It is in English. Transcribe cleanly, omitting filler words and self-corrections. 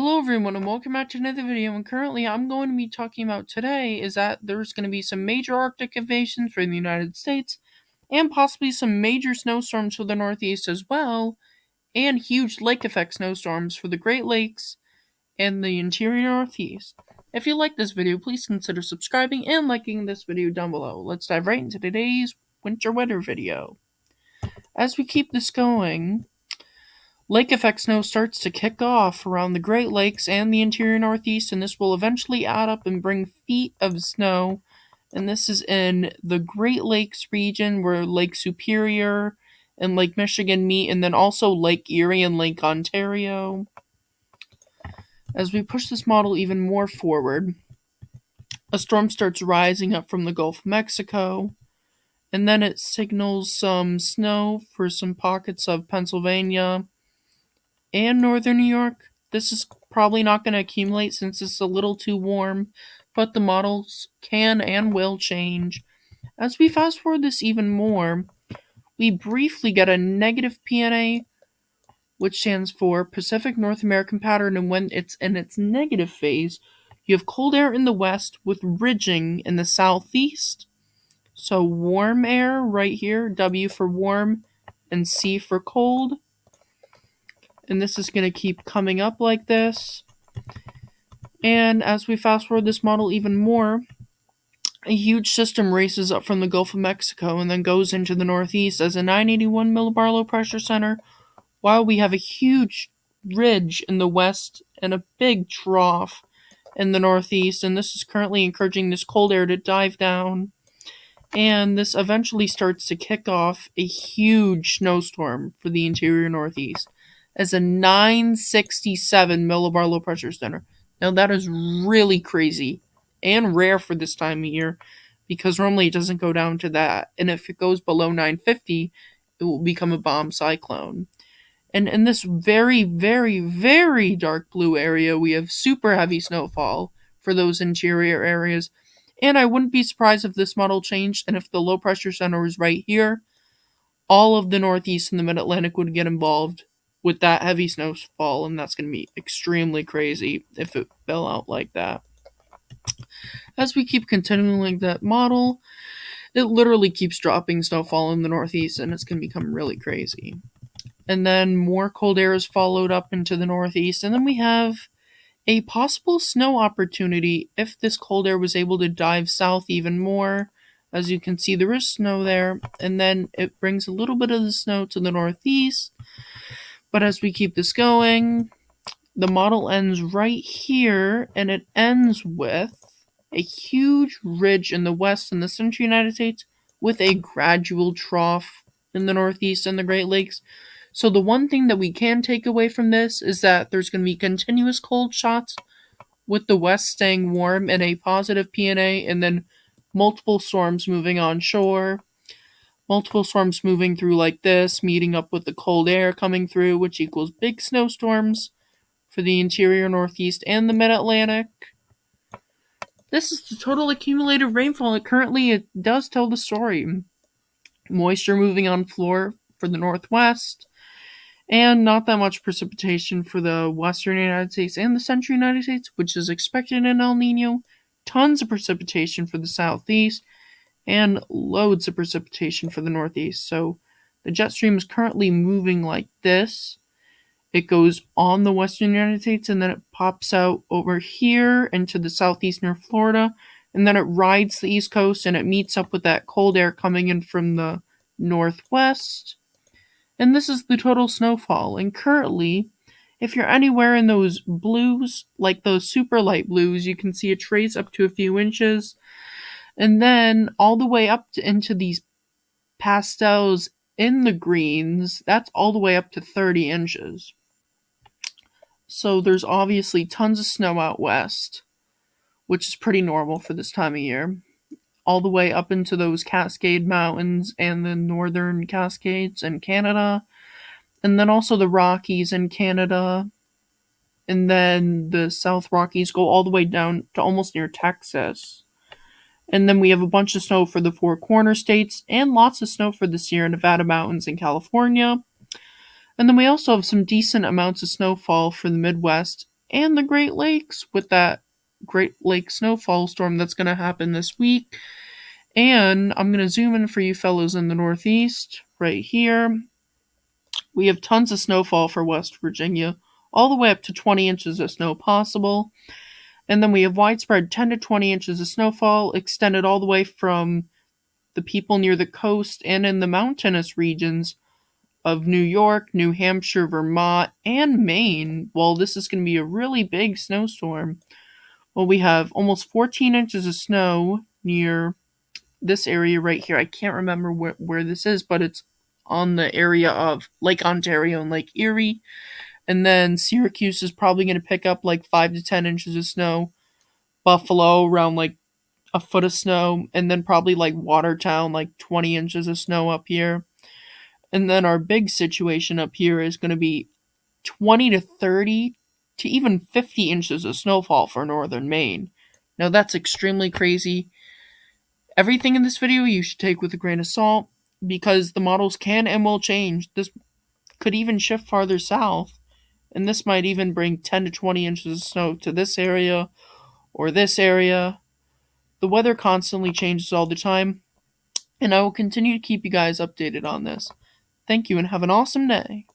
Hello everyone and welcome back to another video, and currently I'm going to be talking about today is that there's going to be some major Arctic invasions for the United States and possibly some major snowstorms for the Northeast as well, and huge lake effect snowstorms for the Great Lakes and the interior Northeast. If you like this video, please consider subscribing and liking this video down below. Let's dive right into today's winter weather video. As we keep this going, lake effect snow starts to kick off around the Great Lakes and the interior Northeast, and this will eventually add up and bring feet of snow. And this is in the Great Lakes region where Lake Superior and Lake Michigan meet, and then also Lake Erie and Lake Ontario. As we push this model even more forward, a storm starts rising up from the Gulf of Mexico, and then it signals some snow for some pockets of Pennsylvania and northern New York. This is probably not going to accumulate since it's a little too warm, but the models can and will change. As we fast forward this even more, we briefly get a negative PNA, which stands for Pacific North American Pattern, and when it's in its negative phase, you have cold air in the west with ridging in the southeast. So warm air right here, W for warm and C for cold. And this is going to keep coming up like this. And as we fast forward this model even more, a huge system races up from the Gulf of Mexico and then goes into the Northeast as a 981 millibar low pressure center, while we have a huge ridge in the west and a big trough in the Northeast. And this is currently encouraging this cold air to dive down. And this eventually starts to kick off a huge snowstorm for the interior Northeast as a 967 millibar low pressure center. Now that is really crazy and rare for this time of year, because normally it doesn't go down to that. And if it goes below 950, it will become a bomb cyclone. And in this very, very, very dark blue area, we have super heavy snowfall for those interior areas. And I wouldn't be surprised if this model changed, and if the low pressure center was right here, all of the Northeast and the Mid-Atlantic would get involved with that heavy snowfall, and that's going to be extremely crazy if it fell out like that. As we keep continuing that model, it literally keeps dropping snowfall in the Northeast, and it's going to become really crazy. And then more cold air is followed up into the Northeast, and then we have a possible snow opportunity if this cold air was able to dive south even more. As you can see, there is snow there, and then it brings a little bit of the snow to the Northeast. But as we keep this going, the model ends right here, and it ends with a huge ridge in the west and the central United States with a gradual trough in the Northeast and the Great Lakes. So the one thing that we can take away from this is that there's going to be continuous cold shots with the west staying warm and a positive PNA, and then multiple storms moving onshore. Multiple storms moving through like this, meeting up with the cold air coming through, which equals big snowstorms for the interior Northeast and the Mid-Atlantic. This is the total accumulated rainfall, and currently it does tell the story. Moisture moving on floor for the Northwest, and not that much precipitation for the western United States and the central United States, which is expected in El Nino. Tons of precipitation for the Southeast, and loads of precipitation for the Northeast. So the jet stream is currently moving like this. It goes on the western United States, and then it pops out over here into the southeast near Florida, and then it rides the East Coast, and it meets up with that cold air coming in from the northwest. And this is the total snowfall. And currently, if you're anywhere in those blues, like those super light blues, you can see a trace up to a few inches. And then all the way up into these pastels in the greens, that's all the way up to 30 inches. So there's obviously tons of snow out west, which is pretty normal for this time of year. All the way up into those Cascade Mountains and the northern Cascades in Canada. And then also the Rockies in Canada. And then the South Rockies go all the way down to almost near Texas. And then we have a bunch of snow for the Four Corner States, and lots of snow for the Sierra Nevada Mountains in California. And then we also have some decent amounts of snowfall for the Midwest and the Great Lakes with that Great Lake snowfall storm that's going to happen this week. And I'm going to zoom in for you fellows in the Northeast right here. We have tons of snowfall for West Virginia, all the way up to 20 inches of snow possible. And then we have widespread 10 to 20 inches of snowfall extended all the way from the people near the coast and in the mountainous regions of New York, New Hampshire, Vermont, and Maine. Well, this is going to be a really big snowstorm. Well, we have almost 14 inches of snow near this area right here. I can't remember where this is, but it's on the area of Lake Ontario and Lake Erie. And then Syracuse is probably going to pick up like 5 to 10 inches of snow. Buffalo, around like a foot of snow. And then probably like Watertown, like 20 inches of snow up here. And then our big situation up here is going to be 20 to 30 to even 50 inches of snowfall for northern Maine. Now that's extremely crazy. Everything in this video you should take with a grain of salt because the models can and will change. This could even shift farther south, and this might even bring 10 to 20 inches of snow to this area or this area. The weather constantly changes all the time, and I will continue to keep you guys updated on this. Thank you and have an awesome day.